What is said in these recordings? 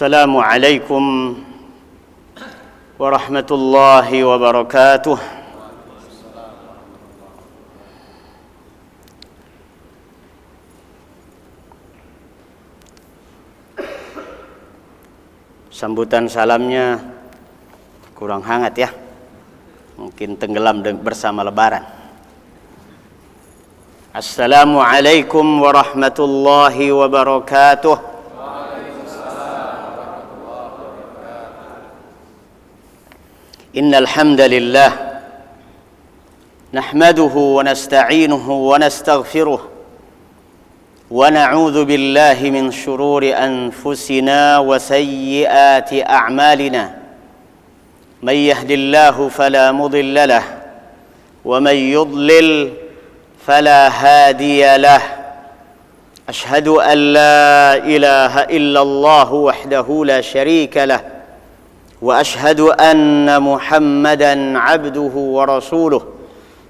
Assalamualaikum warahmatullahi wabarakatuh. Sambutan salamnya kurang hangat ya. Mungkin tenggelam bersama lebaran. Assalamualaikum warahmatullahi wabarakatuh. Innal hamdalillah nahmaduhu wa nasta'inuhu wa nastaghfiruh wa na'udzu billahi min shururi anfusina wa sayyiati a'malina may yahdihillahu fala mudilla lahu wa may yudlil fala hadiya lahu ashhadu an la ilaha illallah wahdahu la syarika lahu وأشهد أن محمدًا عبده ورسوله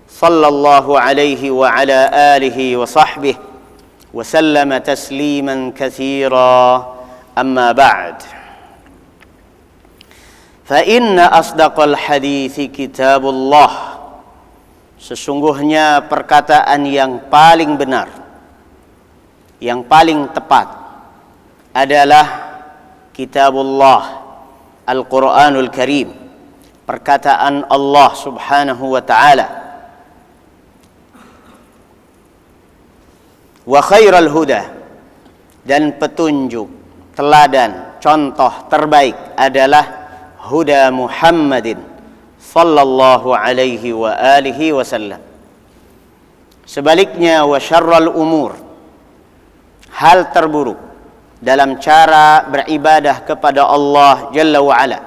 صلى الله عليه وعلى آله وصحبه وسلم تسليمًا كثيرًا أما بعد فإن أصدق الحديث كتاب الله. Sesungguhnya perkataan yang paling benar, yang paling tepat adalah kitabullah, Al-Quranul Karim, perkataan Allah subhanahu wa ta'ala. Wa khairal huda, dan petunjuk, teladan, contoh terbaik adalah huda Muhammadin sallallahu alaihi wa alihi wasallam. Sebaliknya, wa syarral umur, hal terburuk dalam cara beribadah kepada Allah Jalla wa'ala,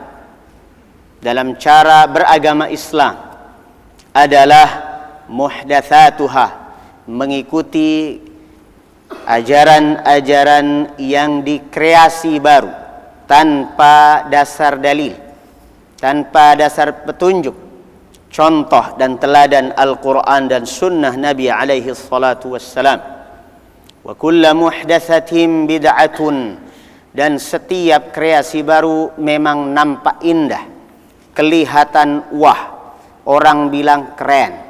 dalam cara beragama Islam, adalah muhdatsatuha, mengikuti ajaran-ajaran yang dikreasi baru tanpa dasar dalil, tanpa dasar petunjuk, contoh dan teladan Al-Quran dan Sunnah Nabi alaihi salatu wassalam. Wa kullu muhdatsatin bid'atun, dan setiap kreasi baru memang nampak indah, kelihatan wah, orang bilang keren,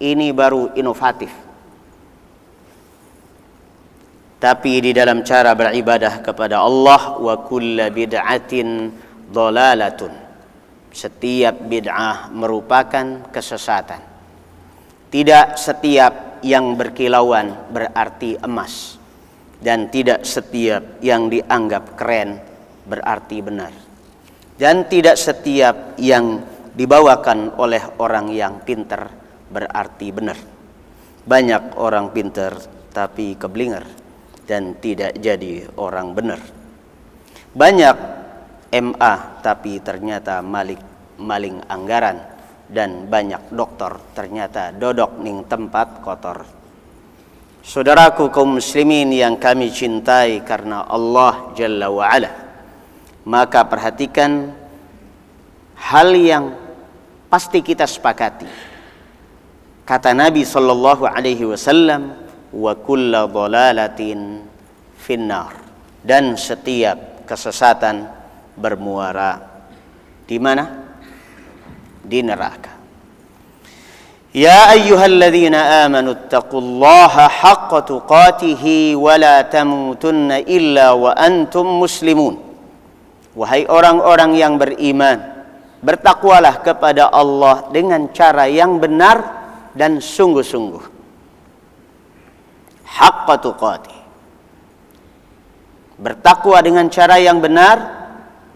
ini baru inovatif. Tapi di dalam cara beribadah kepada Allah, wa kullu bid'atin dhalalatun, setiap bid'ah merupakan kesesatan. Tidak setiap yang berkilauan berarti emas, dan tidak setiap yang dianggap keren berarti benar, dan tidak setiap yang dibawakan oleh orang yang pintar berarti benar. Banyak orang pintar tapi keblinger dan tidak jadi orang benar. Banyak MA tapi ternyata maling anggaran, dan banyak dokter ternyata dodok ning tempat kotor. Saudaraku kaum muslimin yang kami cintai karena Allah Jalla wa'ala, maka perhatikan hal yang pasti kita sepakati. Kata Nabi sallallahu alaihi wasallam, wa kullu dhalalatin finnar, dan setiap kesesatan bermuara di mana? Di neraka. Ya ayyuhalladzina amanu taqullaha haqqa tuqatihi wa la tamutunna illa wa antum muslimun. Wahai orang-orang yang beriman, bertakwalah kepada Allah dengan cara yang benar dan sungguh-sungguh. Haqqa tuqatih, bertakwa dengan cara yang benar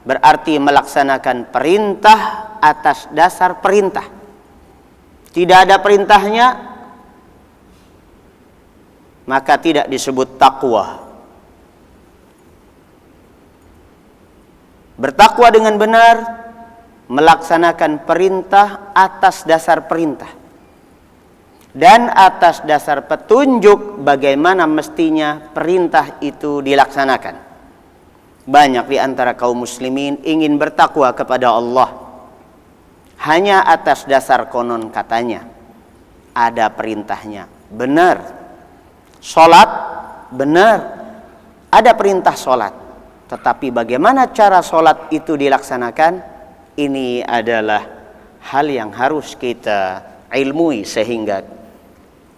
berarti melaksanakan perintah atas dasar perintah. Tidak ada perintahnya, maka tidak disebut takwa. Bertakwa dengan benar, melaksanakan perintah atas dasar perintah, dan atas dasar petunjuk bagaimana mestinya perintah itu dilaksanakan. Banyak di antara kaum muslimin ingin bertakwa kepada Allah hanya atas dasar konon katanya. Ada perintahnya, benar. Sholat, benar. Ada perintah sholat. Tetapi bagaimana cara sholat itu dilaksanakan, ini adalah hal yang harus kita ilmui sehingga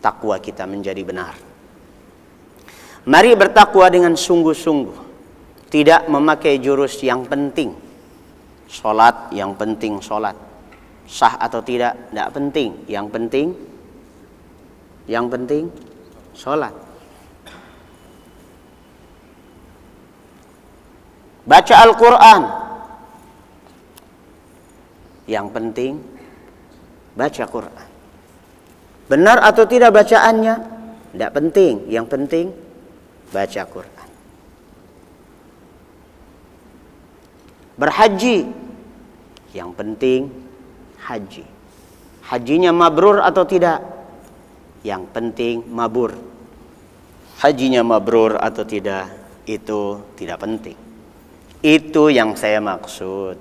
takwa kita menjadi benar. Mari bertakwa dengan sungguh-sungguh, tidak memakai jurus yang penting. Sholat, yang penting sholat. Sah atau tidak penting. Yang penting sholat. Baca Al-Quran, yang penting baca Quran. Benar atau tidak bacaannya, tidak penting. Yang penting baca Quran. Berhaji, yang penting haji. Hajinya mabrur atau tidak, yang penting mabur. Hajinya mabrur atau tidak, itu tidak penting. Itu yang saya maksud.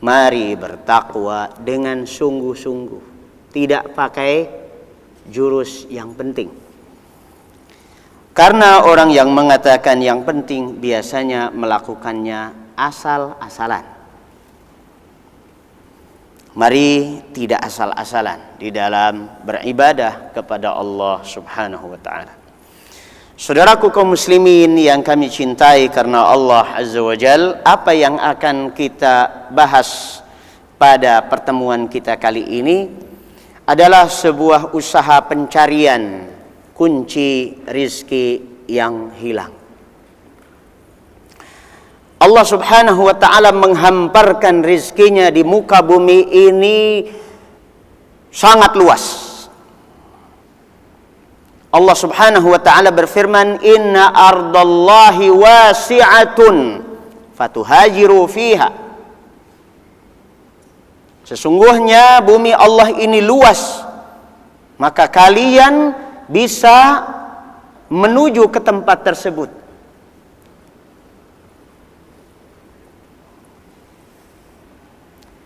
Mari bertakwa dengan sungguh-sungguh, tidak pakai jurus yang penting. Karena orang yang mengatakan yang penting biasanya melakukannya asal-asalan. Mari tidak asal-asalan di dalam beribadah kepada Allah Subhanahu wa ta'ala. Saudaraku kaum muslimin yang kami cintai karena Allah Azza wa Jal, apa yang akan kita bahas pada pertemuan kita kali ini adalah sebuah usaha pencarian kunci rizki yang hilang. Allah Subhanahu wa ta'ala menghamparkan rizkinya di muka bumi ini sangat luas. Allah Subhanahu wa ta'ala berfirman, "Inna ardallahi wasi'atun fatuhajiru fiha." Sesungguhnya bumi Allah ini luas, maka kalian bisa menuju ke tempat tersebut.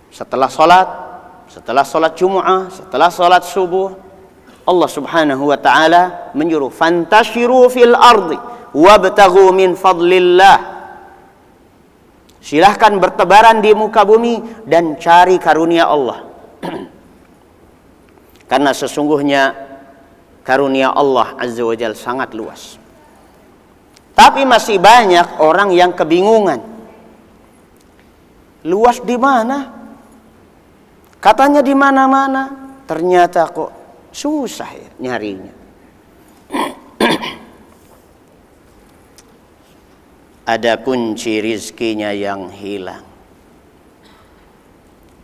Setelah salat Jumu'ah, setelah salat subuh, Allah Subhanahu wa ta'ala menyuruh, "Fantashiru fil ardi wabtaghu min fadlillah." Silahkan bertebaran di muka bumi dan cari karunia Allah. Karena sesungguhnya karunia Allah Azza wa Jalla sangat luas. Tapi masih banyak orang yang kebingungan. Luas di mana? Katanya di mana-mana, ternyata kok susah ya nyarinya. Ada kunci rizkinya yang hilang.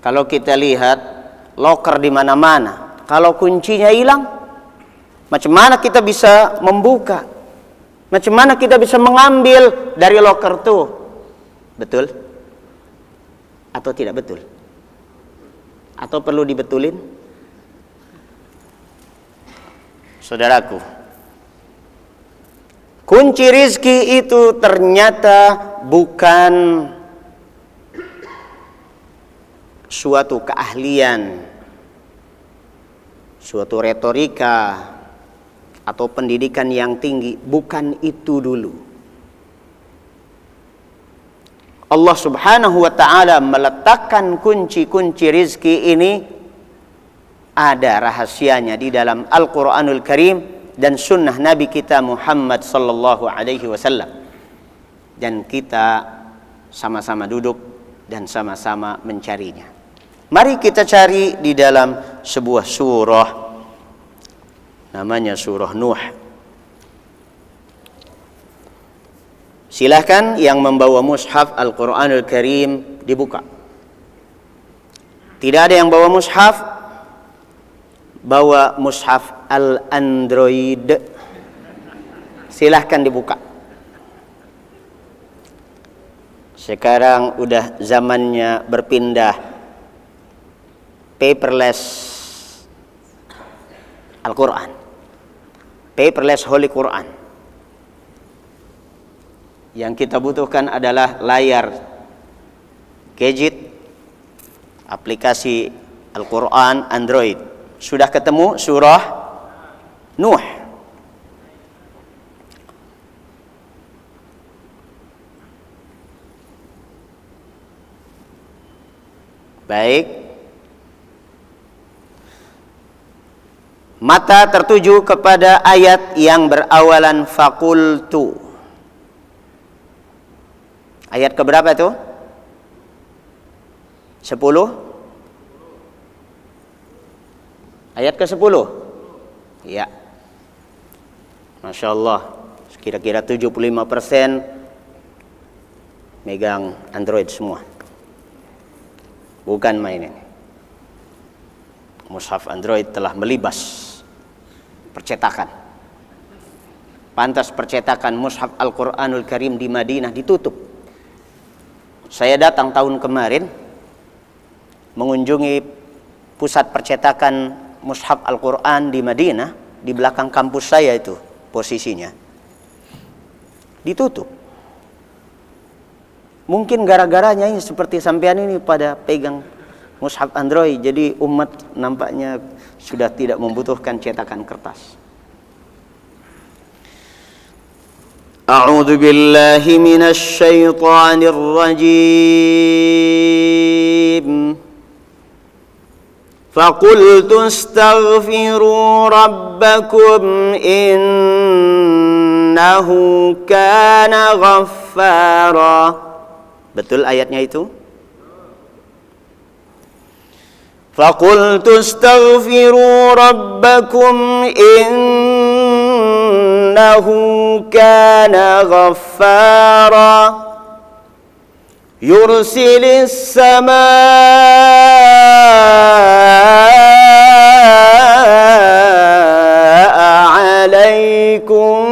Kalau kita lihat loker di mana-mana, kalau kuncinya hilang, macam mana kita bisa membuka? Macam mana kita bisa mengambil dari loker itu? Betul? Atau tidak betul? Atau perlu dibetulin? Saudaraku, kunci rizki itu ternyata bukan suatu keahlian, suatu retorika, atau pendidikan yang tinggi. Bukan itu dulu. Allah Subhanahu wa ta'ala meletakkan kunci-kunci rizki ini, ada rahasianya di dalam Al-Quranul Karim dan sunnah Nabi kita Muhammad sallallahu alaihi wasallam. Dan kita sama-sama duduk dan sama-sama mencarinya. Mari kita cari di dalam sebuah surah, namanya surah Nuh. Silahkan yang membawa mushaf Al-Quranul Karim dibuka. Tidak ada yang bawa mushaf, bawa mushaf Al-Android. Silahkan dibuka. Sekarang udah zamannya berpindah paperless Al-Quran, paperless Holy Quran. Yang kita butuhkan adalah layar gadget, aplikasi Al-Quran Android. Sudah ketemu surah Nuh. Baik. Mata tertuju kepada ayat yang berawalan faqultu. Ayat keberapa itu? 10? Ayat ke-10? Ya. Masya Allah. Kira-kira 75% megang Android semua. Bukan main ini. Mushaf Android telah melibas percetakan. Pantas percetakan Mushaf Al-Quranul Karim di Madinah ditutup. Saya datang tahun kemarin mengunjungi pusat percetakan Mushaf Al-Quran di Madinah. Di belakang kampus saya itu posisinya. Ditutup. Mungkin gara-garanya ini seperti sampean ini pada pegang Mushaf Android, jadi umat nampaknya sudah tidak membutuhkan cetakan kertas. A'udzu billahi minasy syaithanir rajim. Faqultu astaghfiru rabbakum innahu kana ghaffara. Betul ayatnya itu? Faqultu astaghfiru rabbakum innahu kana ghaffara yursilis samaa'a 'alaikum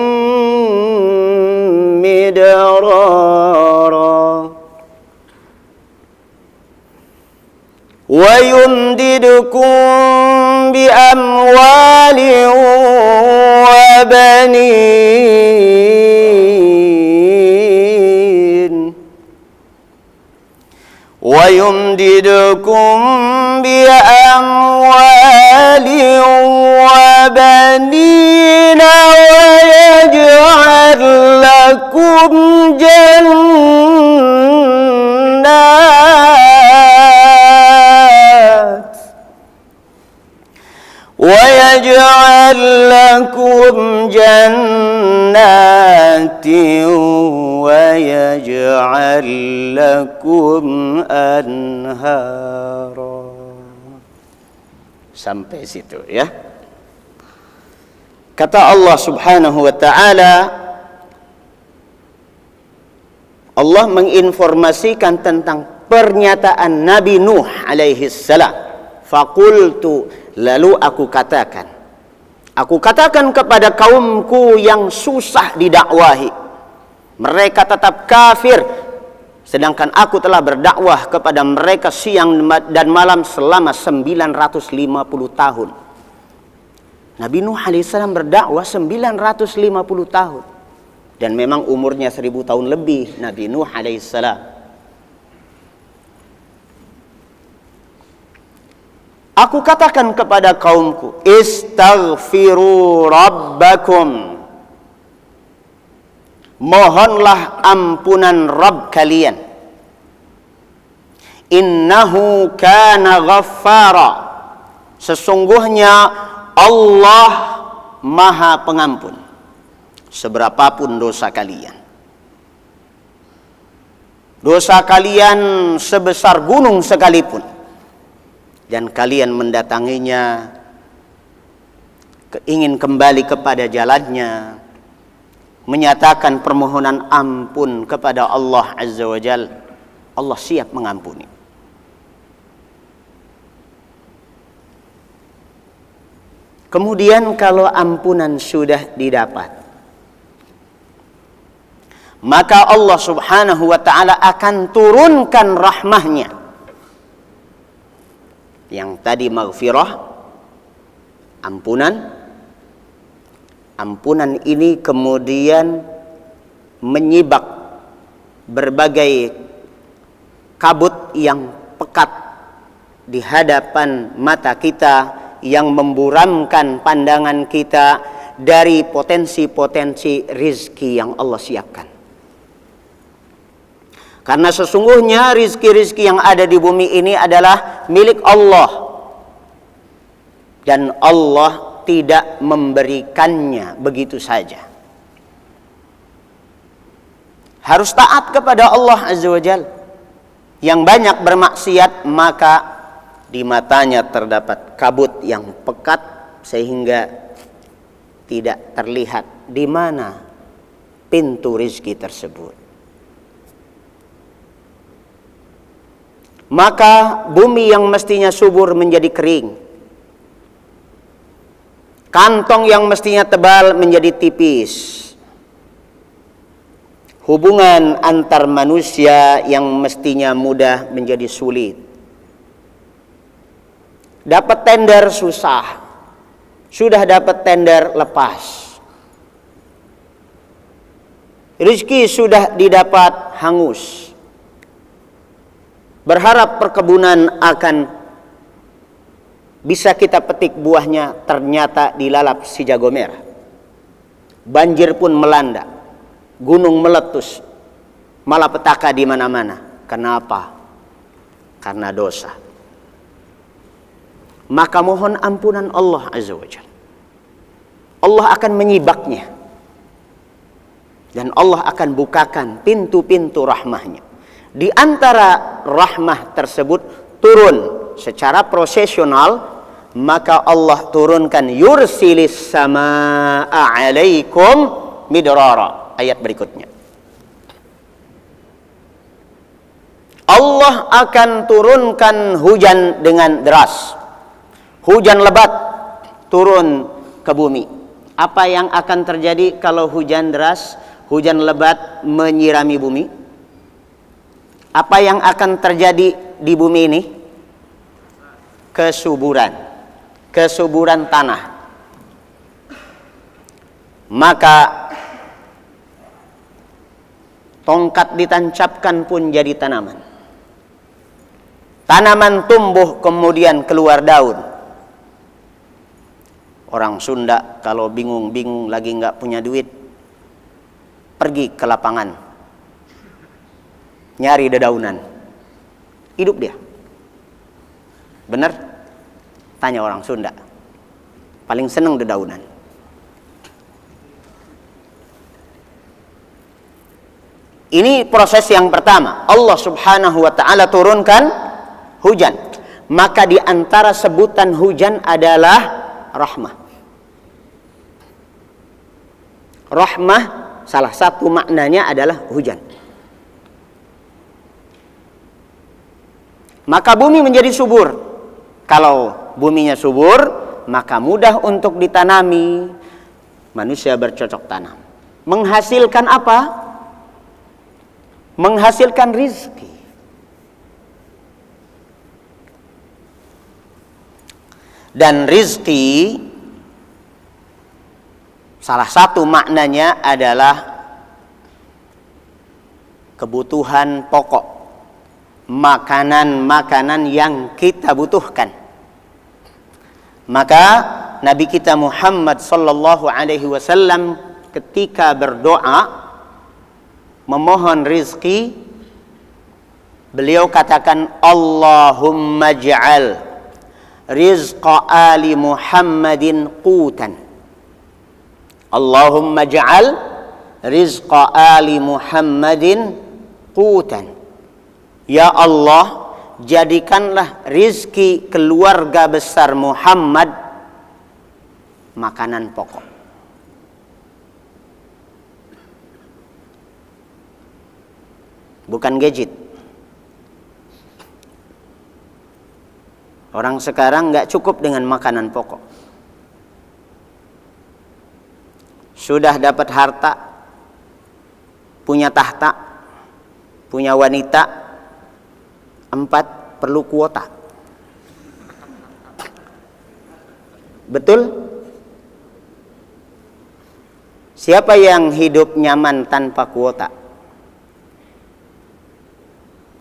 midrara wa yumdidukum bi amwalin wa banin wa yumdidukum bi amwalin wa banin wa yaj'al lakum ويجعل لكم جنات ويجعل لكم أنهارا. Sampai situ ya. Kata Allah Subhanahu wa taala, Allah menginformasikan tentang pernyataan Nabi Nuh alaihi salam. Faqultu, lalu aku katakan kepada kaumku yang susah didakwahi, mereka tetap kafir, sedangkan aku telah berdakwah kepada mereka siang dan malam selama 950 tahun. Nabi Nuh alaihissalam berdakwah 950 tahun, dan memang umurnya 1000 tahun lebih Nabi Nuh alaihissalam. Aku katakan kepada kaumku, istaghfiru rabbakum. Mohonlah ampunan Rabb kalian. Innahu kana ghaffara. Sesungguhnya Allah Maha Pengampun seberapapun dosa kalian. Dosa kalian sebesar gunung sekalipun, dan kalian mendatanginya, ingin kembali kepada jalannya, menyatakan permohonan ampun kepada Allah Azza wa Jalla, Allah siap mengampuni. Kemudian kalau ampunan sudah didapat, maka Allah Subhanahu wa taala akan turunkan rahmahnya. Yang tadi maghfirah, ampunan ini kemudian menyibak berbagai kabut yang pekat di hadapan mata kita, yang memburamkan pandangan kita dari potensi-potensi rizki yang Allah siapkan. Karena sesungguhnya rizki-rizki yang ada di bumi ini adalah milik Allah. Dan Allah tidak memberikannya begitu saja. Harus taat kepada Allah Azza wa Jalla. Yang banyak bermaksiat, maka di matanya terdapat kabut yang pekat sehingga tidak terlihat di mana pintu rizki tersebut. Maka bumi yang mestinya subur menjadi kering. Kantong yang mestinya tebal menjadi tipis. Hubungan antar manusia yang mestinya mudah menjadi sulit. Dapat tender susah. Sudah dapat tender lepas. Rezeki sudah didapat hangus. Berharap perkebunan akan bisa kita petik buahnya, ternyata dilalap si jago merah. Banjir pun melanda, gunung meletus, malapetaka di mana-mana. Kenapa? Karena dosa. Maka mohon ampunan Allah Azza wa Jalla. Allah akan menyibaknya. Dan Allah akan bukakan pintu-pintu rahmahnya. Di antara rahmah tersebut turun secara prosesional, maka Allah turunkan yursilis samaa alaikum midrara. Ayat berikutnya. Allah akan turunkan hujan dengan deras. Hujan lebat turun ke bumi. Apa yang akan terjadi kalau hujan deras, hujan lebat menyirami bumi? Apa yang akan terjadi di bumi ini? Kesuburan. Kesuburan tanah. Maka tongkat ditancapkan pun jadi tanaman. Tanaman tumbuh kemudian keluar daun. Orang Sunda kalau bingung-bingung lagi nggak punya duit, pergi ke lapangan, nyari dedaunan, hidup dia. Bener? Tanya orang Sunda. Paling seneng dedaunan. Ini proses yang pertama. Allah Subhanahu wa ta'ala turunkan hujan. Maka di antara sebutan hujan adalah rahmah. Rahmah salah satu maknanya adalah hujan. Maka bumi menjadi subur. Kalau buminya subur, maka mudah untuk ditanami. Manusia bercocok tanam. Menghasilkan apa? Menghasilkan rizki. Dan rizki, salah satu maknanya adalah kebutuhan pokok. Makanan-makanan yang kita butuhkan. Maka Nabi kita Muhammad sallallahu alaihi wasallam ketika berdoa memohon rizki, beliau katakan Allahumma ja'al rizqa ali Muhammadin qutan. Allahumma ja'al rizqa ali Muhammadin qutan. Ya Allah, jadikanlah rizki keluarga besar Muhammad makanan pokok. Bukan gadget. Orang sekarang nggak cukup dengan makanan pokok. Sudah dapat harta, punya tahta, punya wanita, 4 perlu kuota. Betul? Siapa yang hidup nyaman tanpa kuota?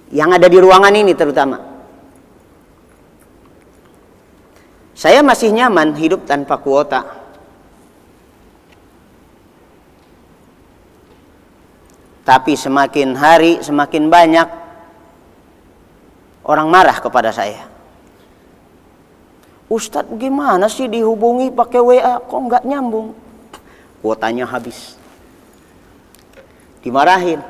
Yang ada di ruangan ini terutama. Saya masih nyaman hidup tanpa kuota. Tapi semakin hari semakin banyak orang marah kepada saya. Ustadz, gimana sih dihubungi pakai WA kok nggak nyambung? Kuotanya habis. Dimarahin.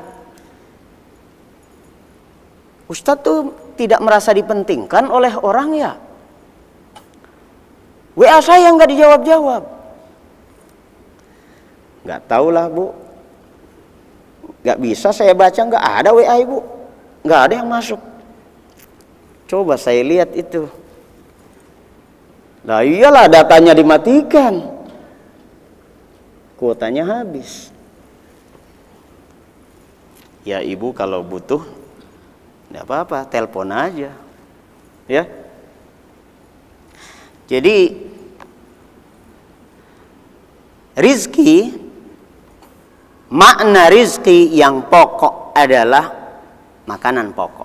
Ustadz tuh tidak merasa dipentingkan oleh orang ya. WA saya nggak dijawab-jawab. Nggak tahulah Bu. Nggak bisa saya baca, nggak ada WA Ibu. Nggak ada yang masuk. Coba saya lihat itu. Nah iyalah, datanya dimatikan. Kuotanya habis. Ya Ibu kalau butuh, tidak apa-apa, telepon aja. Ya. Jadi rizki, makna rizki yang pokok adalah makanan pokok.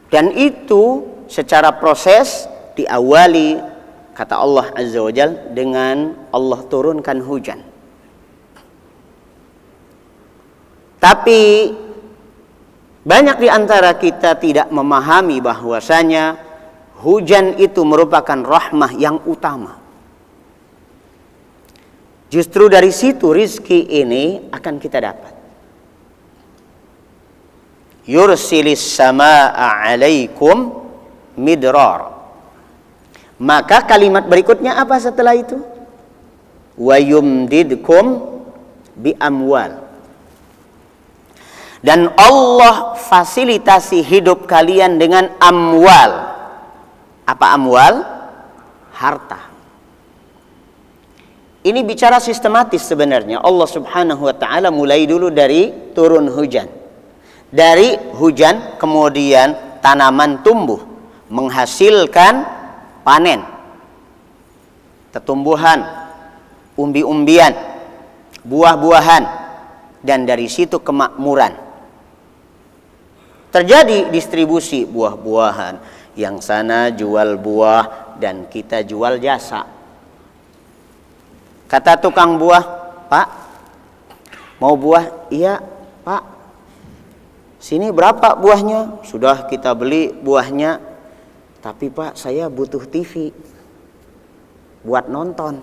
Dan itu secara proses diawali, kata Allah Azza wa Jalla, dengan Allah turunkan hujan. Tapi banyak di antara kita tidak memahami bahwasanya hujan itu merupakan rahmah yang utama. Justru dari situ rizki ini akan kita dapat. Yursilis samaa'a 'alaikum midrar. Maka kalimat berikutnya apa setelah itu? Wa yumdidkum bi amwal. Dan Allah fasilitasi hidup kalian dengan amwal. Apa amwal? Harta. Ini bicara sistematis sebenarnya. Allah Subhanahu wa ta'ala mulai dulu dari turun hujan. Dari hujan kemudian tanaman tumbuh, menghasilkan panen, tetumbuhan, umbi-umbian, buah-buahan, dan dari situ kemakmuran. Terjadi distribusi buah-buahan, yang sana jual buah dan kita jual jasa. Kata tukang buah, Pak, mau buah? Iya Pak. Sini berapa buahnya? Sudah kita beli buahnya. Tapi Pak, saya butuh TV buat nonton.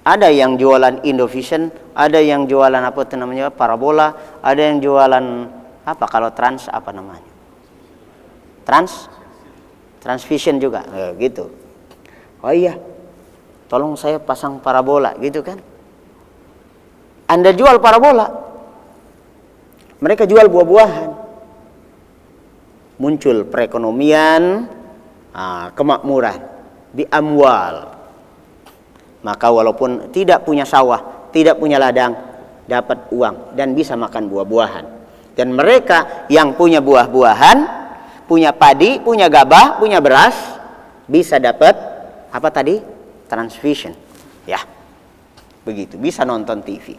Ada yang jualan Indovision, ada yang jualan apa itu namanya, parabola, ada yang jualan apa kalau trans apa namanya? Transvision juga, gitu. Oh iya, tolong saya pasang parabola, gitu kan? Anda jual parabola, mereka jual buah-buahan. Muncul perekonomian, kemakmuran di amwal. Maka walaupun tidak punya sawah, tidak punya ladang, dapat uang dan bisa makan buah-buahan. Dan mereka yang punya buah-buahan, punya padi, punya gabah, punya beras, bisa dapat apa tadi? Transvision. Ya. Begitu, bisa nonton TV.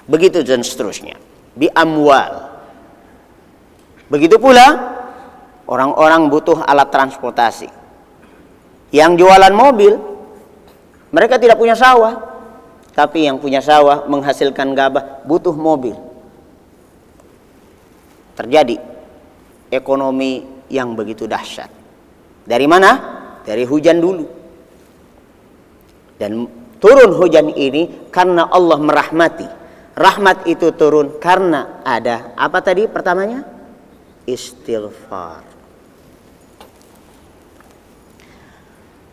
Begitu dan seterusnya. Bi amwal. Begitu pula orang-orang butuh alat transportasi. Yang jualan mobil, mereka tidak punya sawah, tapi yang punya sawah menghasilkan gabah butuh mobil. Terjadi ekonomi yang begitu dahsyat. Dari mana? Dari hujan dulu. Dan turun hujan ini karena Allah merahmati. Rahmat itu turun karena ada apa tadi pertamanya? Istighfar.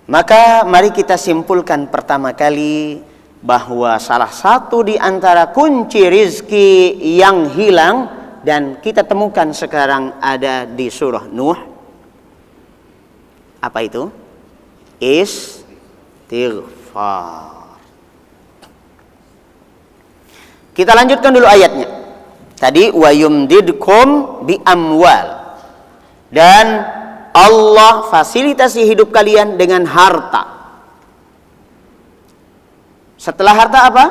Maka mari kita simpulkan pertama kali bahwa salah satu di antara kunci rizki yang hilang dan kita temukan sekarang ada di surah Nuh. Apa itu? Istighfar. Kita lanjutkan dulu ayatnya. Tadi wa yumdidkum bi amwal. Dan Allah fasilitasi hidup kalian dengan harta. Setelah harta apa?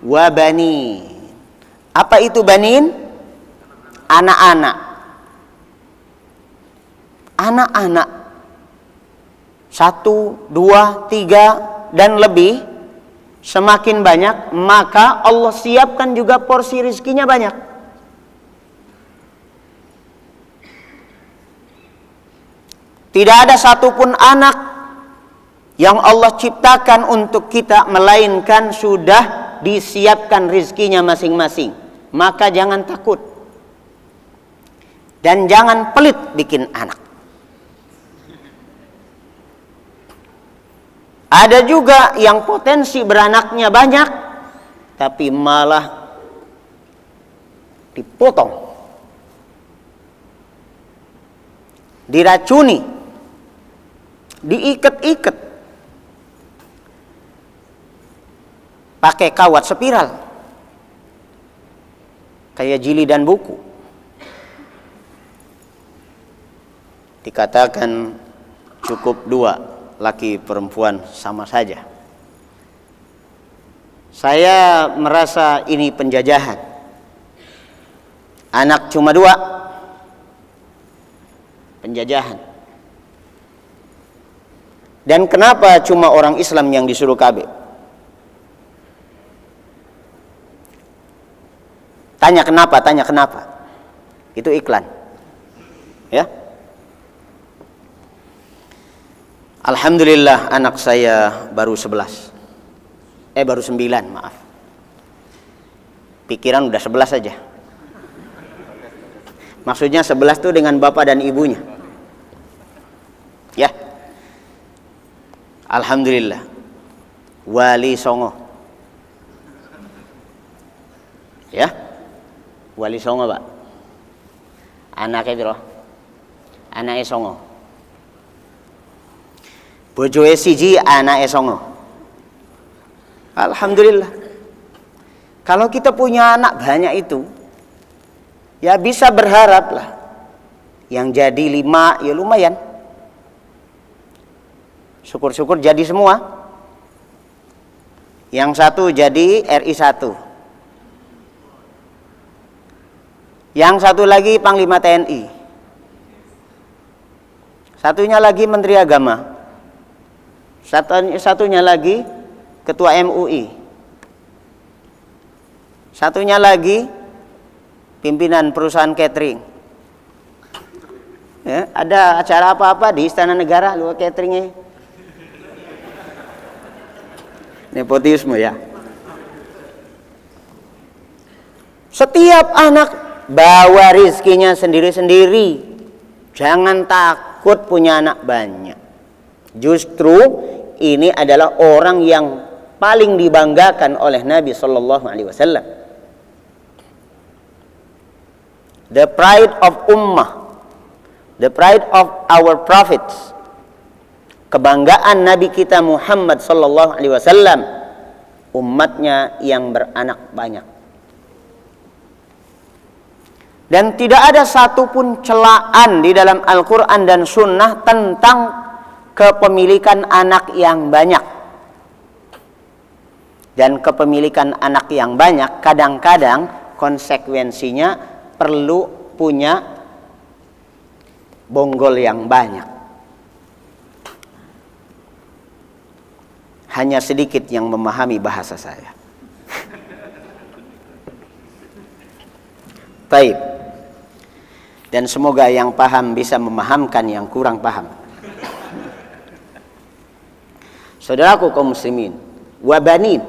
Wa bani. Apa itu banin? Anak-anak.1, 2, 3 dan lebih semakin banyak, maka Allah siapkan juga porsi rizkinya banyak. Tidak ada satupun anak yang Allah ciptakan untuk kita, melainkan sudah disiapkan rizkinya masing-masing. Maka jangan takut dan jangan pelit bikin anak. Ada juga yang potensi beranaknya banyak, tapi malah dipotong, diracuni, diikat-ikat, pakai kawat spiral, kayak jili dan buku. Dikatakan cukup 2, laki perempuan sama saja. Saya merasa ini penjajahan. Anak cuma 2, penjajahan. Dan kenapa cuma orang Islam yang disuruh KB? Tanya kenapa? Itu iklan. Ya. Alhamdulillah anak saya baru 9, maaf. Pikiran udah 11 saja. Maksudnya 11 itu dengan bapak dan ibunya. Ya. Alhamdulillah. Wali Songo. Ya. Wali Songo, Pak. Anaknya itu, anaknya Songo. Bojoe siji, anake 9. Alhamdulillah. Kalau kita punya anak banyak itu, ya bisa berharap lah. Yang jadi 5 ya lumayan. Syukur-syukur jadi semua. Yang 1 jadi RI 1. Yang 1 lagi Panglima TNI. Satunya lagi Menteri Agama. Satunya lagi Ketua MUI. Satunya lagi pimpinan perusahaan catering. Ya, ada acara apa-apa di Istana Negara, lu cateringnya. Nepotisme ya. Setiap anak bawa rizkinya sendiri-sendiri. Jangan takut punya anak banyak. Justru ini adalah orang yang paling dibanggakan oleh Nabi Sallallahu Alaihi Wasallam. The pride of ummah, the pride of our prophets. Kebanggaan Nabi kita Muhammad Sallallahu Alaihi Wasallam, umatnya yang beranak banyak. Dan tidak ada satupun celaan di dalam Al-Quran dan Sunnah tentang kepemilikan anak yang banyak. Dan kepemilikan anak yang banyak kadang-kadang konsekuensinya perlu punya bonggol yang banyak. Hanya sedikit yang memahami bahasa saya. Baik. Dan semoga yang paham bisa memahamkan yang kurang paham. Saudaraku kaum muslimin, wabanin.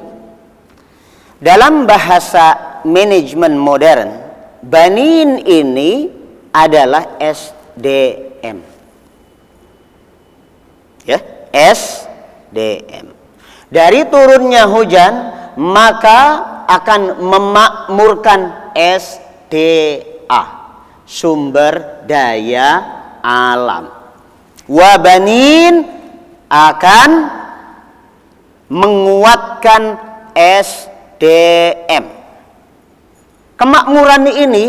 Dalam bahasa manajemen modern, banin ini adalah SDM. Ya, SDM. Dari turunnya hujan, maka akan memakmurkan SDA, sumber daya alam. Wabanin akan menguatkan SDM. Kemakmuran ini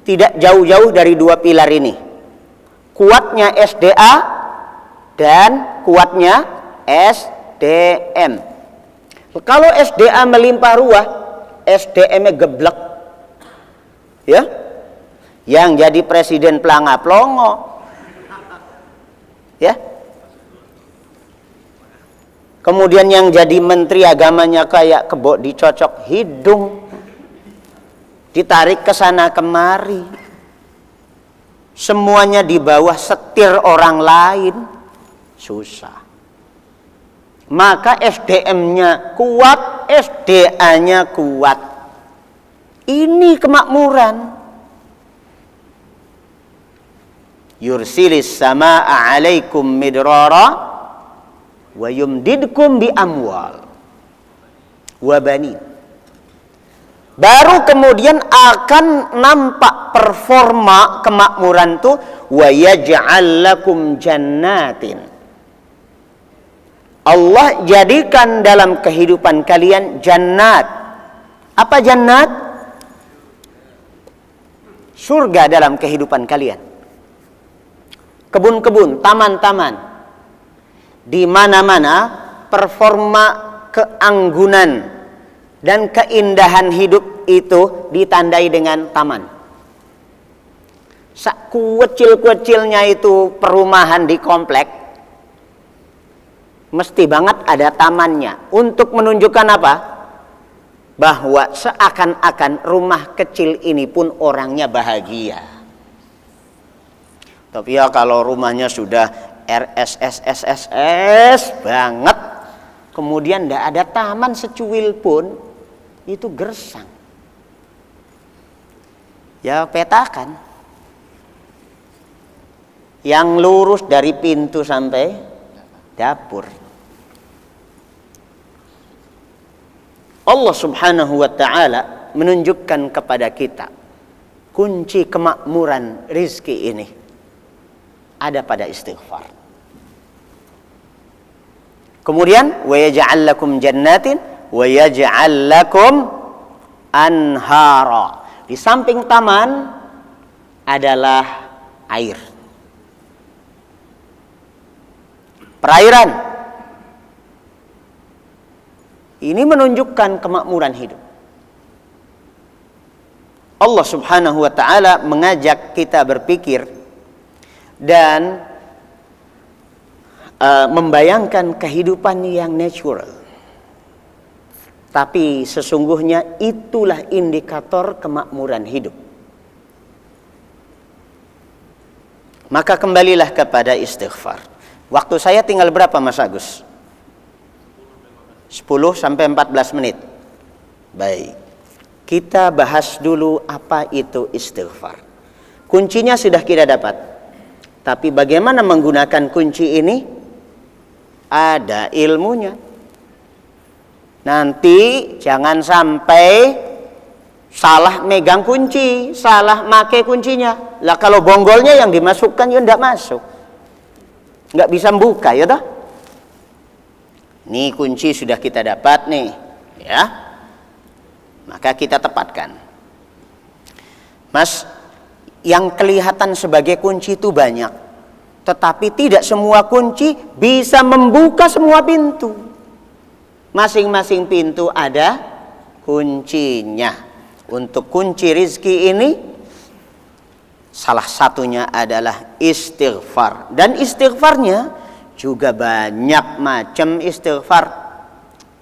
tidak jauh-jauh dari 2 pilar ini. Kuatnya SDA dan kuatnya SDM. Kalau SDA melimpah ruah, SDM-nya geblek. Ya. Yang jadi presiden pelanga-plongo. Ya. Kemudian yang jadi menteri agamanya kayak kebo dicocok hidung, ditarik ke sana kemari, semuanya di bawah setir orang lain, susah. Maka SDM-nya kuat, SDA-nya kuat. Ini kemakmuran. Yursilis samaa'a 'alaikum midrara wa yumdidkum bi amwal wa banin. Baru kemudian akan nampak performa kemakmuran tuh, wa yaj'al lakum jannatin. Allah jadikan dalam kehidupan kalian jannat. Apa jannat? Surga dalam kehidupan kalian. Kebun-kebun, taman-taman. Di mana-mana performa keanggunan dan keindahan hidup itu ditandai dengan taman. Sekecil-kecilnya itu perumahan di komplek, mesti banget ada tamannya. Untuk menunjukkan apa? Bahwa seakan-akan rumah kecil ini pun orangnya bahagia. Tapi ya kalau rumahnya sudah RSSSSS banget, kemudian tidak ada taman secuil pun, itu gersang. Ya petakan yang lurus dari pintu sampai dapur. Allah subhanahu wa ta'ala menunjukkan kepada kita kunci kemakmuran rizki ini ada pada istighfar. Kemudian wa yaj'al lakum jannatin wa yaj'al lakum anhara. Di samping taman adalah air. Perairan. Ini menunjukkan kemakmuran hidup. Allah Subhanahu wa ta'ala mengajak kita berpikir dan membayangkan kehidupan yang natural. Tapi sesungguhnya itulah indikator kemakmuran hidup. Maka kembalilah kepada istighfar. Waktu saya tinggal berapa Mas Agus? 10 sampai 14 menit. Baik. Kita bahas dulu apa itu istighfar. Kuncinya sudah kita dapat. Tapi bagaimana menggunakan kunci ini? Ada ilmunya. Nanti jangan sampai salah megang kunci, salah make kuncinya. Lah kalau bonggolnya yang dimasukkan ya enggak masuk. Enggak bisa membuka ya toh? Nih kunci sudah kita dapat nih, ya. Maka kita tepatkan. Mas, yang kelihatan sebagai kunci itu banyak. Tetapi tidak semua kunci bisa membuka semua pintu. Masing-masing pintu ada kuncinya. Untuk kunci rizki ini, salah satunya adalah istighfar. Dan istighfarnya juga banyak macam istighfar.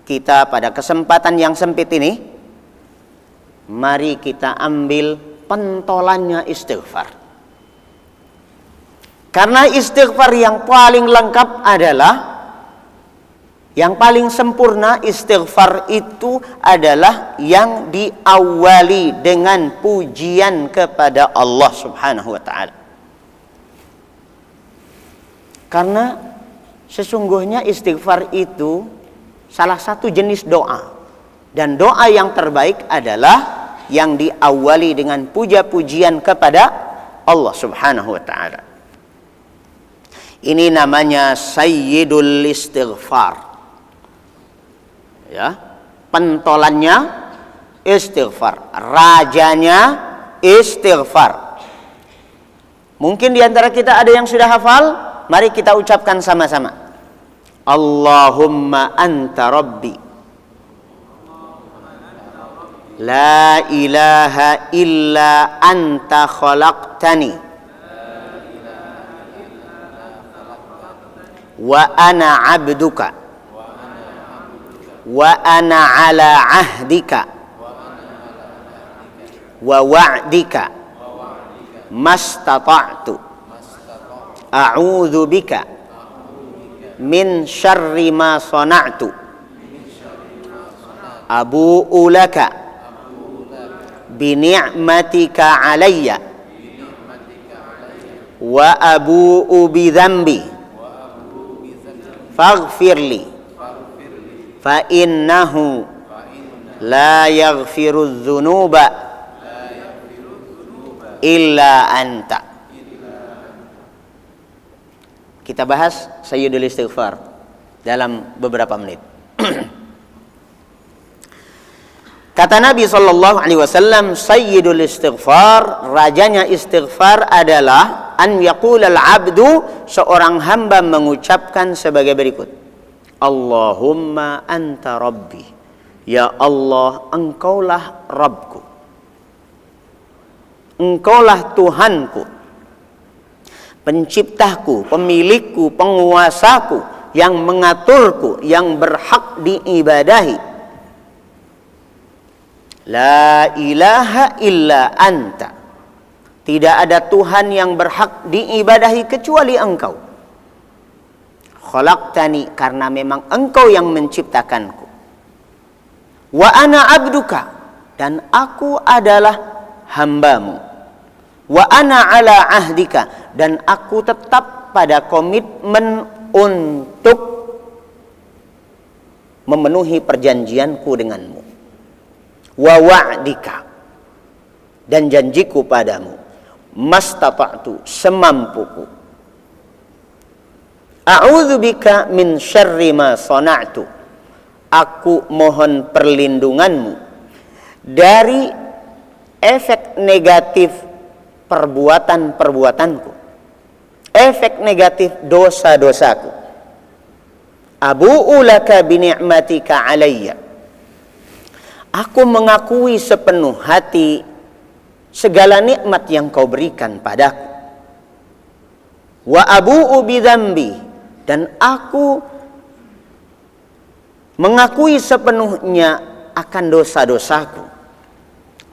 Kita pada kesempatan yang sempit ini, mari kita ambil pentolannya istighfar. Karena istighfar yang paling lengkap adalah, yang paling sempurna istighfar itu adalah yang diawali dengan pujian kepada Allah Subhanahu wa ta'ala. Karena sesungguhnya istighfar itu salah satu jenis doa. Dan doa yang terbaik adalah yang diawali dengan puja-pujian kepada Allah Subhanahu wa ta'ala. Ini namanya Sayyidul Istighfar. Ya, pentolannya istighfar, rajanya istighfar. Mungkin di antara kita ada yang sudah hafal, mari kita ucapkan sama-sama. Allahumma anta rabbi, la ilaha illa anta khalaqtani wa ana abduka wa ana ala ahdika wa wa'dika mastata'tu a'udzu bika min syarri ma sana'tu abu'u laka bi ni'matika alayya wa abu'u bi dzambi faghfirli fa innahu la yaghfiru dzunuba illa anta. Kita bahas Sayyidul Istighfar dalam beberapa menit. Kata Nabi SAW, Sayyidul Istighfar, rajanya istighfar adalah an yaqulal abdu, seorang hamba mengucapkan sebagai berikut. Allahumma anta rabbi, ya Allah, engkaulah Rabbku, engkaulah Tuhanku, penciptaku, pemilikku, penguasaku, yang mengaturku, yang berhak diibadahi. La ilaha illa anta, tidak ada Tuhan yang berhak diibadahi kecuali engkau. Khalaqtani, karena memang engkau yang menciptakanku. Wa ana abduka, dan aku adalah hambamu. Wa ana ala ahdika, dan aku tetap pada komitmen untuk memenuhi perjanjianku denganmu. Wa wa'dika, dan janjiku padamu. Mastata'tu, semampuku. A'udzubika min syarri ma sana'tu, aku mohon perlindunganmu dari efek negatif perbuatan-perbuatanku, efek negatif dosa-dosaku. Abu'u laka bi ni'matika alayya, aku mengakui sepenuh hati segala nikmat yang kau berikan padaku. Wa abu'u bi dzambi, dan aku mengakui sepenuhnya akan dosa-dosaku.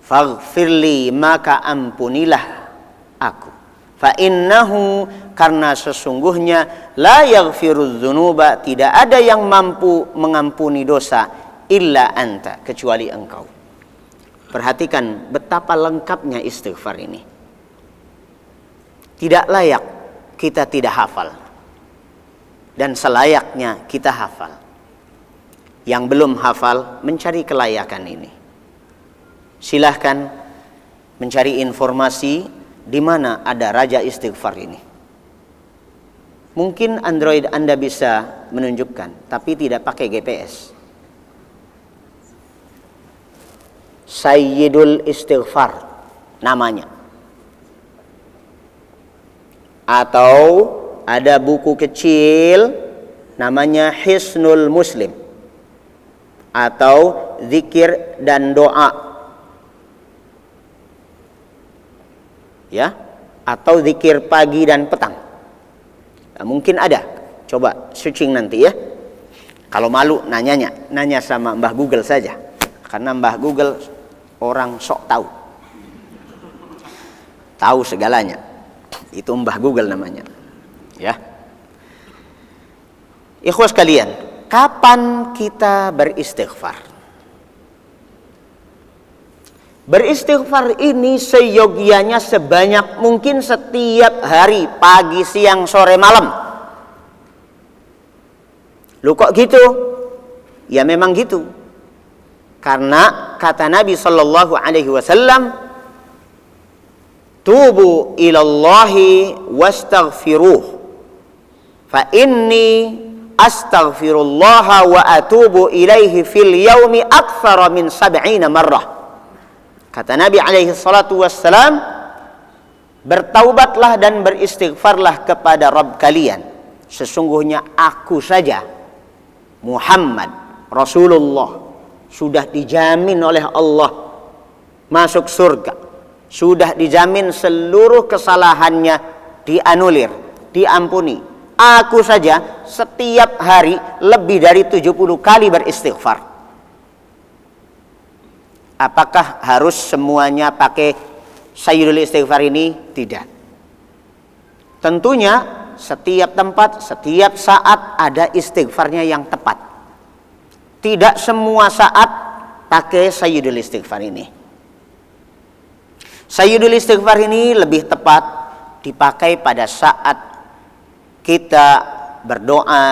Faghfirli, maka ampunilah aku. Fa innahu, karena sesungguhnya la yaghfirudz dzunuba, tidak ada yang mampu mengampuni dosa illa anta, kecuali engkau. Perhatikan betapa lengkapnya istighfar ini. Tidak layak kita tidak hafal, dan selayaknya kita hafal. Yang belum hafal mencari kelayakan ini. Silahkan mencari informasi di mana ada raja istighfar ini. Mungkin Android Anda bisa menunjukkan, tapi tidak pakai GPS. Sayyidul Istighfar namanya. Atau ada buku kecil namanya Hisnul Muslim, atau zikir dan doa, ya, atau zikir pagi dan petang. Nah, mungkin ada, coba searching nanti ya. Kalau malu nanya sama Mbah Google saja, karena Mbah Google orang sok tahu segalanya. Itu Mbah Google namanya, ya. Ikhwas kalian, kapan kita beristighfar? Beristighfar ini seyogianya sebanyak mungkin setiap hari, pagi, siang, sore, malam. Lu kok gitu? Ya memang gitu. Karena kata Nabi sallallahu alaihi wasallam, tubu ilallahi wastaghfiruh, fa inni astaghfirullaha wa atubu ilaihi fil yaumi aktsara min 70 marrah. Kata Nabi alaihi salatu wassalam, bertaubatlah dan beristighfarlah kepada Rabb kalian. Sesungguhnya aku saja, Muhammad Rasulullah, sudah dijamin oleh Allah masuk surga. Sudah dijamin seluruh kesalahannya dianulir, diampuni. Aku saja setiap hari lebih dari 70 kali beristighfar. Apakah harus semuanya pakai sayyidul istighfar ini? Tidak. Tentunya setiap tempat, setiap saat ada istighfarnya yang tepat. Tidak semua saat pakai sayyidul istighfar ini. Sayyidul istighfar ini lebih tepat dipakai pada saat kita berdoa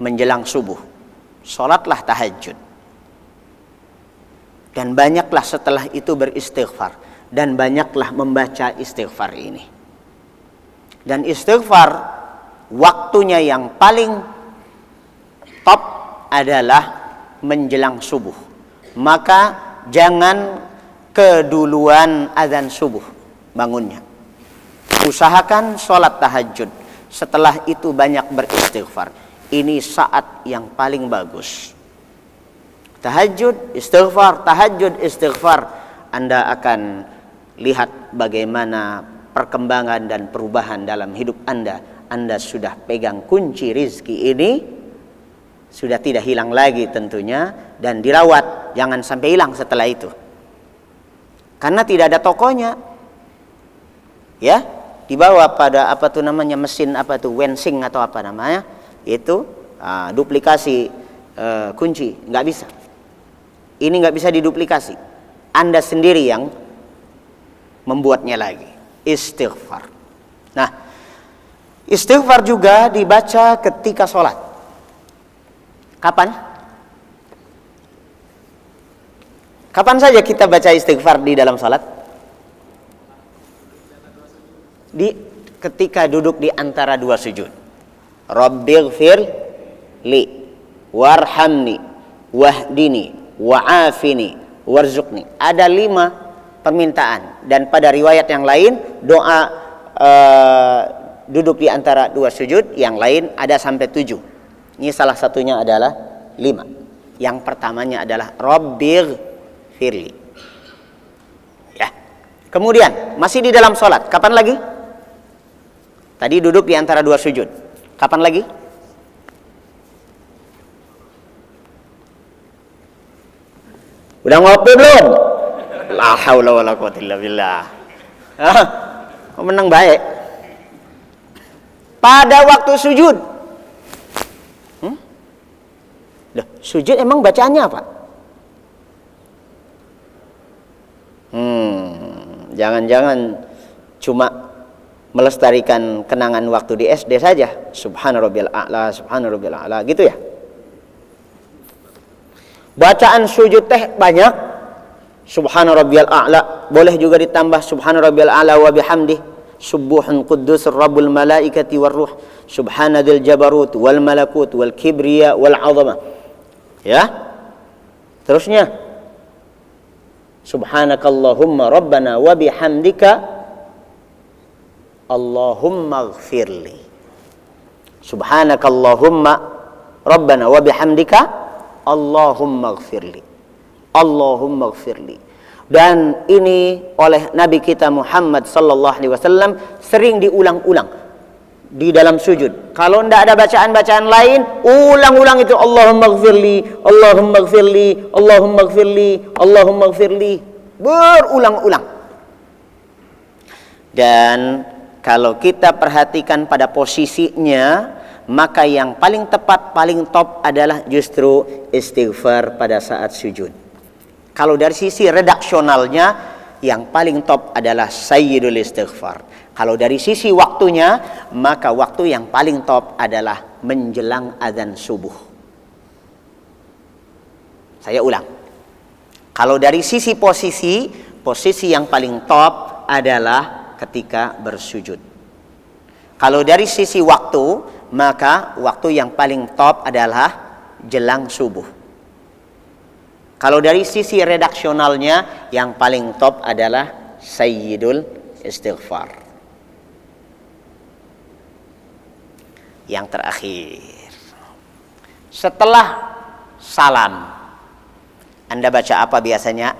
menjelang subuh. Salatlah tahajud. Dan banyaklah setelah itu beristighfar. Dan banyaklah membaca istighfar ini. Dan istighfar waktunya yang paling top adalah menjelang subuh. Maka jangan keduluan azan subuh bangunnya. Usahakan sholat tahajud. Setelah itu banyak beristighfar. Ini saat yang paling bagus. Tahajud, istighfar. Anda akan lihat bagaimana perkembangan dan perubahan dalam hidup Anda. Anda sudah pegang kunci rizki ini, sudah tidak hilang lagi tentunya, dan dirawat, jangan sampai hilang setelah itu. Karena tidak ada tokonya. Ya, dibawa pada apa tuh namanya mesin apa tuh wensing atau apa namanya, itu duplikasi kunci, nggak bisa. Ini nggak bisa diduplikasi. Anda sendiri yang membuatnya lagi. Istighfar. Nah, istighfar juga dibaca ketika sholat. Kapan? Kapan saja kita baca istighfar di dalam sholat? Ketika duduk di antara dua sujud. Rabbighfir li warhamni wahdini wa'afini warzuqni. Ada 5 permintaan, dan pada riwayat yang lain doa duduk di antara dua sujud, yang lain ada sampai 7. Ini salah satunya adalah 5. Yang pertamanya adalah Rabbighfirli. Ya. Kemudian masih di dalam sholat, kapan lagi? Tadi duduk di antara dua sujud. Kapan lagi? Udah ngopi belum? La haula wala quwwata illa billah. Menang baik. Pada waktu sujud. Loh, sujud emang bacaannya apa? Jangan-jangan cuma melestarikan kenangan waktu di SD saja. Subhanarabbiyal a'la, subhanarabbiyal a'la, gitu ya. Bacaan sujud teh banyak. Subhanarabbiyal a'la, boleh juga ditambah subhanarabbiyal a'la wa bihamdih. Subuhun quddusur rabbul malaikati war ruh. Subhanadzil jabarut wal malakut wal kibriya wal 'azamah. Ya. Terusnya subhanakallahumma rabbana wa bihamdika Allahumma ighfirli. Subhanakallahumma rabbana wa bihamdika Allahumma ighfirli. Allahumma ighfirli. Dan ini oleh Nabi kita Muhammad sallallahu alaihi wasallam sering diulang-ulang di dalam sujud. Kalau tidak ada bacaan-bacaan lain, ulang-ulang itu Allahumma ighfirli, Allahumma ighfirli, Allahumma ighfirli, Allahumma ighfirli, berulang-ulang. Dan kalau kita perhatikan pada posisinya, maka yang paling tepat, paling top adalah justru istighfar pada saat sujud. Kalau dari sisi redaksionalnya, yang paling top adalah sayyidul istighfar. Kalau dari sisi waktunya, maka waktu yang paling top adalah menjelang azan subuh. Saya ulang. Kalau dari sisi posisi yang paling top adalah ketika bersujud. Kalau dari sisi waktu, maka waktu yang paling top adalah jelang subuh. Kalau dari sisi redaksionalnya, yang paling top adalah sayyidul istighfar. Yang terakhir, setelah salam, Anda baca apa biasanya?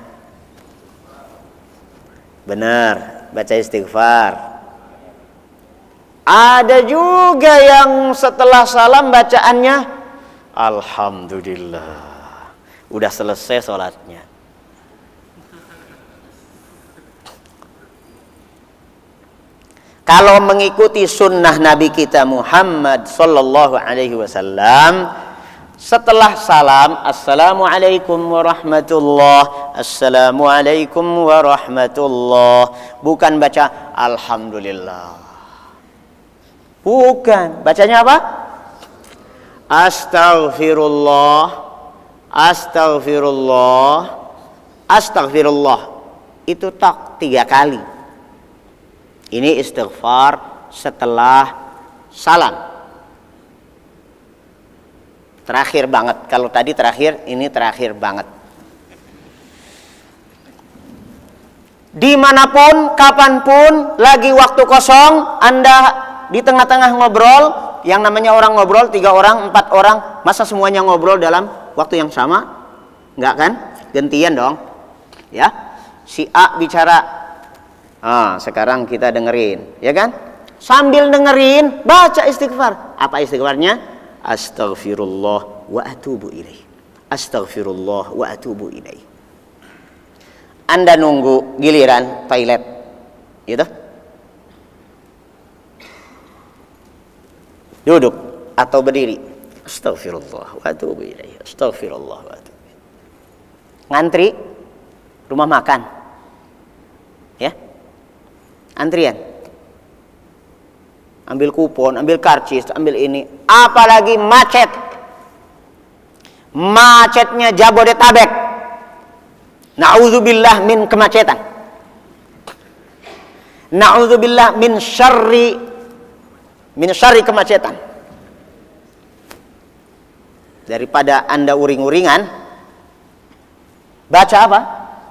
Benar, baca istighfar. Ada juga yang setelah salam bacaannya Alhamdulillah, udah selesai sholatnya. Kalau mengikuti sunnah Nabi kita Muhammad sallallahu alaihi wasallam, setelah salam, assalamualaikum warahmatullah, assalamualaikum warahmatullah, bukan baca alhamdulillah. Bukan, bacanya apa? Astaghfirullah, astaghfirullah, astaghfirullah. Itu tak 3 kali. Ini istighfar setelah salam. Terakhir banget. Kalau tadi terakhir, ini terakhir banget. Dimanapun, kapanpun, lagi waktu kosong, Anda di tengah-tengah ngobrol, yang namanya orang ngobrol 3 orang, 4 orang, masa semuanya ngobrol dalam waktu yang sama? Enggak kan? Gantian dong. Ya. Si A bicara, sekarang kita dengerin, ya kan? Sambil dengerin, baca istighfar. Apa istighfarnya? Astaghfirullah wa atubu ilaih. Astaghfirullah wa atubu ilaih. Anda nunggu giliran toilet, gitu? Duduk atau berdiri. Astaghfirullah wa atubu ilaih. Astaghfirullah wa atubu ilaih. Ngantri rumah makan. Ya? Antrian, ambil kupon, ambil karcis, ambil ini, apalagi macet, macetnya Jabodetabek. Na'udzubillah min kemacetan, na'udzubillah min syarri kemacetan. Daripada Anda uring-uringan, baca apa?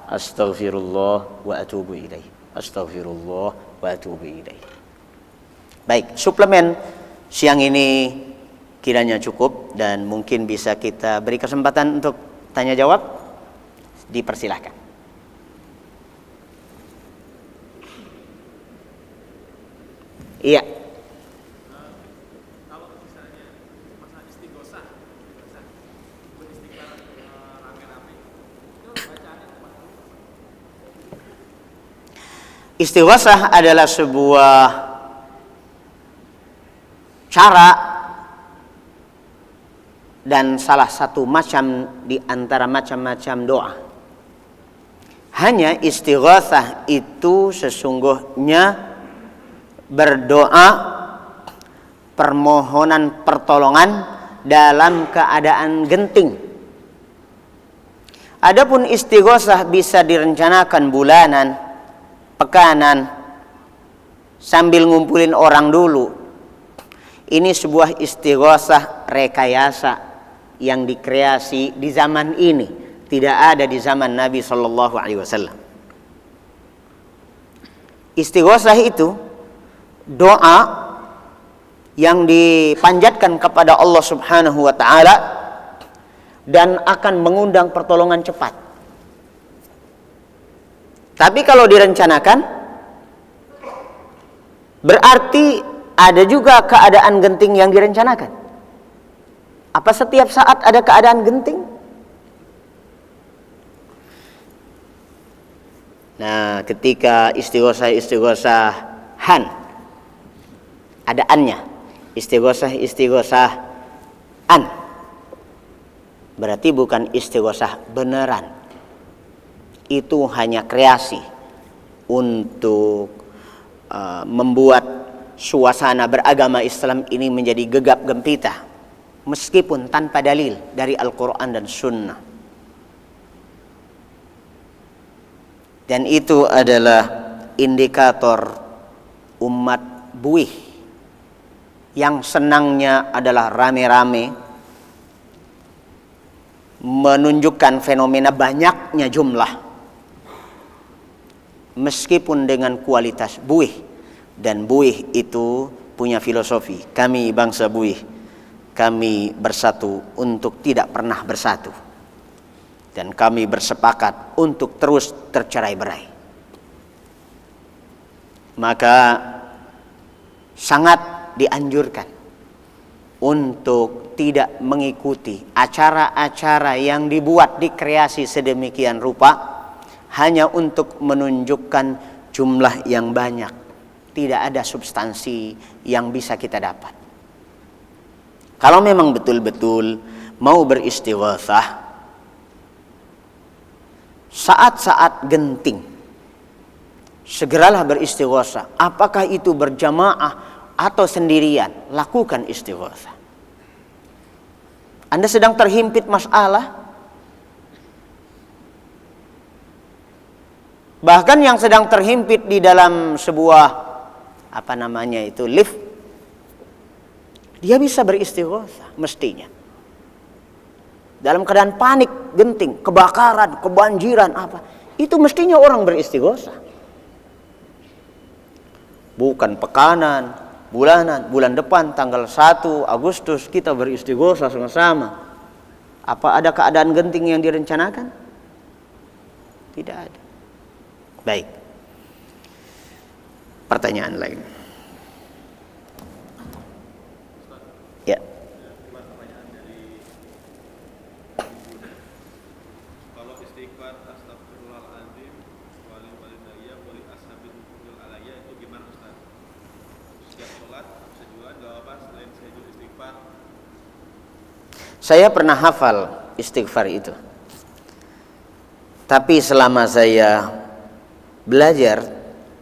Astaghfirullah wa atubu ilaih. Astaghfirullah wa atubu ilaih. Baik, suplemen siang ini kiranya cukup dan mungkin bisa kita beri kesempatan untuk tanya jawab. Dipersilahkan. Iya. Kalau misalnya masalah istighosah, beristighfar rame-rame, itu bacaannya kemana? Istighosah adalah sebuah cara dan salah satu macam di antara macam-macam doa. Hanya istighosah itu sesungguhnya berdoa permohonan pertolongan dalam keadaan genting. Adapun istighosah bisa direncanakan bulanan, pekanan, sambil ngumpulin orang dulu. Ini sebuah istighosah rekayasa yang dikreasi di zaman ini, tidak ada di zaman Nabi sallallahu alaihi wasallam. Istighosah itu doa yang dipanjatkan kepada Allah Subhanahu wa taala dan akan mengundang pertolongan cepat. Tapi kalau direncanakan, berarti ada juga keadaan genting yang direncanakan. Apa setiap saat ada keadaan genting? Nah, ketika istighosahan, adaannya, istighosahan, berarti bukan istighosah beneran. Itu hanya kreasi untuk membuat suasana beragama Islam ini menjadi gegap gempita, meskipun tanpa dalil dari Al-Quran dan Sunnah. Dan itu adalah indikator umat buih yang senangnya adalah rame-rame, menunjukkan fenomena banyaknya jumlah, meskipun dengan kualitas buih. Dan buih itu punya filosofi. Kami bangsa buih, kami bersatu untuk tidak pernah bersatu, dan kami bersepakat untuk terus tercerai-berai. Maka sangat dianjurkan untuk tidak mengikuti acara-acara yang dibuat, dikreasi sedemikian rupa hanya untuk menunjukkan jumlah yang banyak, tidak ada substansi yang bisa kita dapat. Kalau memang betul-betul mau beristighatsah saat-saat genting, segeralah beristighatsah. Apakah itu berjamaah atau sendirian, lakukan istighatsah. Anda sedang terhimpit masalah, bahkan yang sedang terhimpit di dalam sebuah lift, dia bisa beristighatsah mestinya. Dalam keadaan panik, genting, kebakaran, kebanjiran itu mestinya orang beristighatsah. Bukan pekanan, bulanan, bulan depan tanggal 1 Agustus kita beristighatsah sama-sama. Apa ada keadaan genting yang direncanakan? Tidak ada. Baik. Pertanyaan lain. Ya. Pertanyaan dari kalau istighfar astagfirullahaladzim wali walidayya wali ashabil hukumil alaya itu gimana Ustaz? Setiap sholat bisa juga jawaban selain sejud istighfar. Saya pernah hafal istighfar itu. Tapi selama saya belajar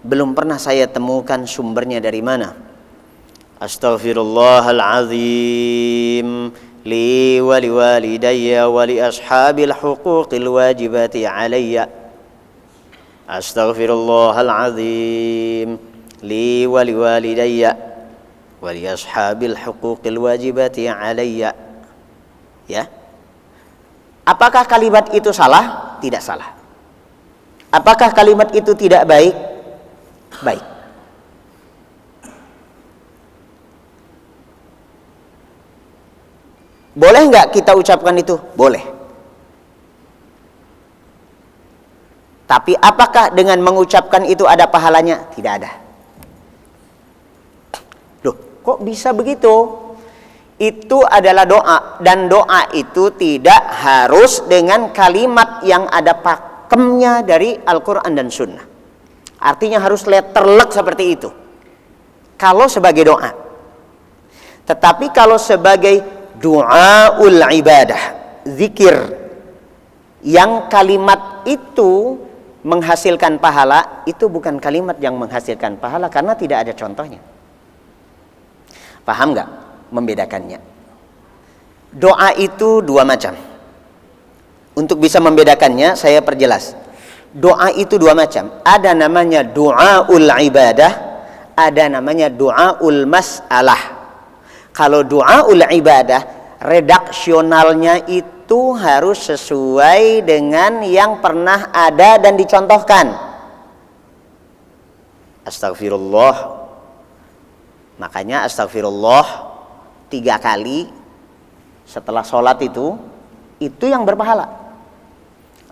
belum pernah saya temukan sumbernya dari mana. Astaghfirullahalazim li wa li walidayya wa li ashabil huquqil wajibati alayya. Astaghfirullahalazim li wa li walidayya wa li ashabil huquqil wajibati alayya. Ya. Apakah kalimat itu salah? Tidak salah. Apakah kalimat itu tidak baik? Baik. Boleh nggak kita ucapkan itu? Boleh. Tapi apakah dengan mengucapkan itu ada pahalanya? Tidak ada. Loh, kok bisa begitu? Itu adalah doa, dan doa itu tidak harus dengan kalimat yang ada pakemnya dari Al-Quran dan Sunnah. Artinya harus letterlek seperti itu kalau sebagai doa. Tetapi kalau sebagai du'aul ibadah, zikir yang kalimat itu menghasilkan pahala, itu bukan kalimat yang menghasilkan pahala karena tidak ada contohnya. Paham nggak membedakannya? Doa itu dua macam. Untuk bisa membedakannya saya perjelas. Doa itu dua macam. Ada namanya du'aul ibadah, ada namanya du'aul mas'alah. Kalau du'aul ibadah, redaksionalnya itu harus sesuai dengan yang pernah ada dan dicontohkan. Astagfirullah. Makanya astagfirullah 3 kali setelah sholat itu yang berpahala.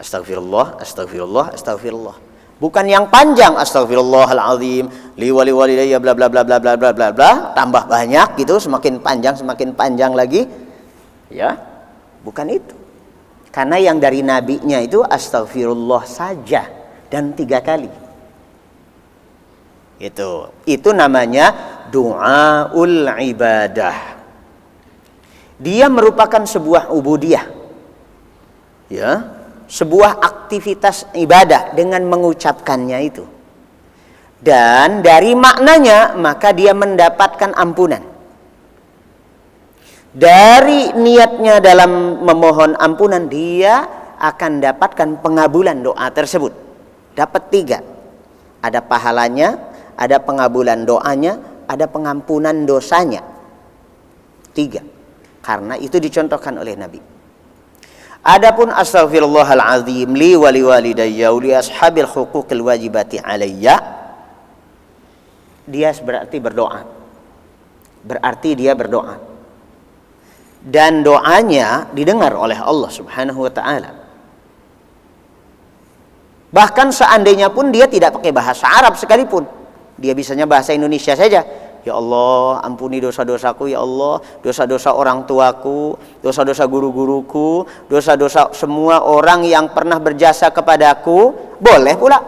Astagfirullah, astagfirullah, astagfirullah. Bukan yang panjang, astagfirullahalazim li wali walidayya bla bla bla bla bla bla bla bla, tambah banyak gitu, semakin panjang lagi. Ya. Bukan itu. Karena yang dari nabinya itu astagfirullah saja dan 3 kali. Itu namanya du'aul ibadah. Dia merupakan sebuah ubudiyah. Ya. Sebuah aktivitas ibadah dengan mengucapkannya itu. Dan dari maknanya maka dia mendapatkan ampunan. Dari niatnya dalam memohon ampunan, dia akan dapatkan pengabulan doa tersebut. Dapat 3. Ada pahalanya, ada pengabulan doanya, ada pengampunan dosanya. 3. Karena itu dicontohkan oleh Nabi. Adapun astaghfirullahalazim li wa li walidayya wa li ashabil huquqil wajibati alayya, dia berarti berdoa. Berarti dia berdoa. Dan doanya didengar oleh Allah Subhanahu wa taala. Bahkan seandainya pun dia tidak pakai bahasa Arab sekalipun, dia bisanya bahasa Indonesia saja. Ya Allah, ampuni dosa-dosaku ya Allah, dosa-dosa orang tuaku, dosa-dosa guru-guruku, dosa-dosa semua orang yang pernah berjasa kepadaku, boleh pula.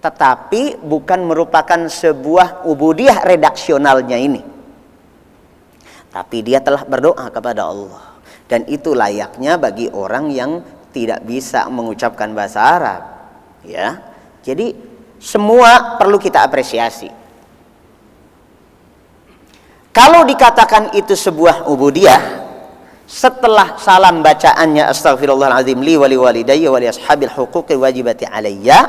tetapi bukan merupakan sebuah ubudiyah redaksionalnya ini. Tapi dia telah berdoa kepada Allah, dan itu layaknya bagi orang yang tidak bisa mengucapkan bahasa Arab, ya. Jadi semua perlu kita apresiasi. Kalau dikatakan itu sebuah ubudiyah, setelah salam bacaannya astaghfirullahaladzim li wa li walidayya wa li ashabil huquqi wajibati alayya,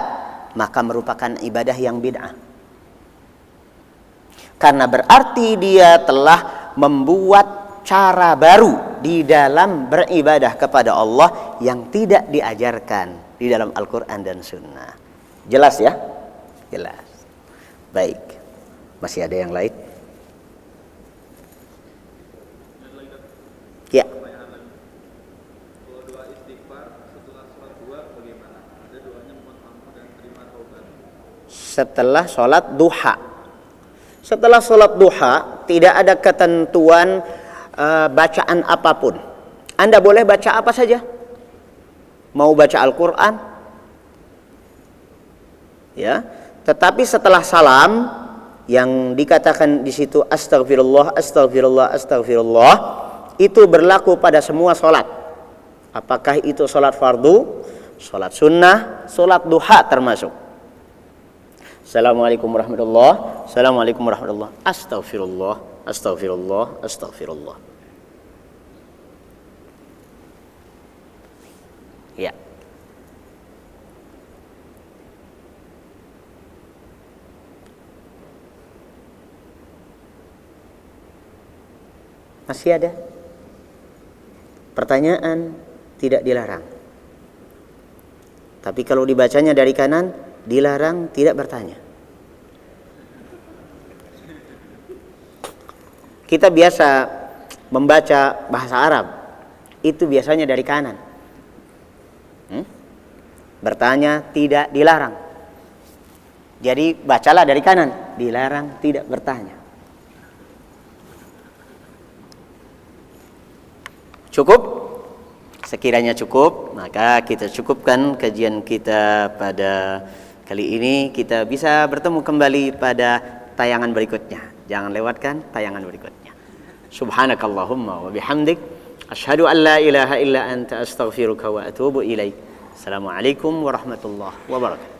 maka merupakan ibadah yang bid'ah. Karena berarti dia telah membuat cara baru di dalam beribadah kepada Allah yang tidak diajarkan di dalam Al-Quran dan Sunnah. Jelas ya? Jelas. Baik. Masih ada yang lain? Ya. Kalau doa istighfar setelah sholat dua bagaimana? Ada doanya mohon ampun dan terima taubat. Setelah sholat duha. Setelah sholat duha tidak ada ketentuan bacaan apapun. Anda boleh baca apa saja. Mau baca Al-Quran, ya. Tetapi setelah salam yang dikatakan di situ astagfirullah, astagfirullah, astagfirullah, itu berlaku pada semua sholat. Apakah itu sholat fardu, sholat sunnah, sholat duha termasuk. Assalamualaikum warahmatullah, assalamualaikum warahmatullah, astagfirullah, astagfirullah, astagfirullah. Ya. Masih ada? Pertanyaan tidak dilarang. Tapi kalau dibacanya dari kanan, dilarang tidak bertanya. Kita biasa membaca bahasa Arab, itu biasanya dari kanan. Bertanya tidak dilarang. Jadi bacalah dari kanan, dilarang tidak bertanya. Cukup? Sekiranya cukup, maka kita cukupkan kajian kita pada kali ini. Kita bisa bertemu kembali pada tayangan berikutnya. Jangan lewatkan tayangan berikutnya. Subhanakallahumma wa bihamdik, asyhadu an la ilaha illa anta astaghfiruka wa atubu ilaik. Assalamualaikum warahmatullahi wabarakatuh.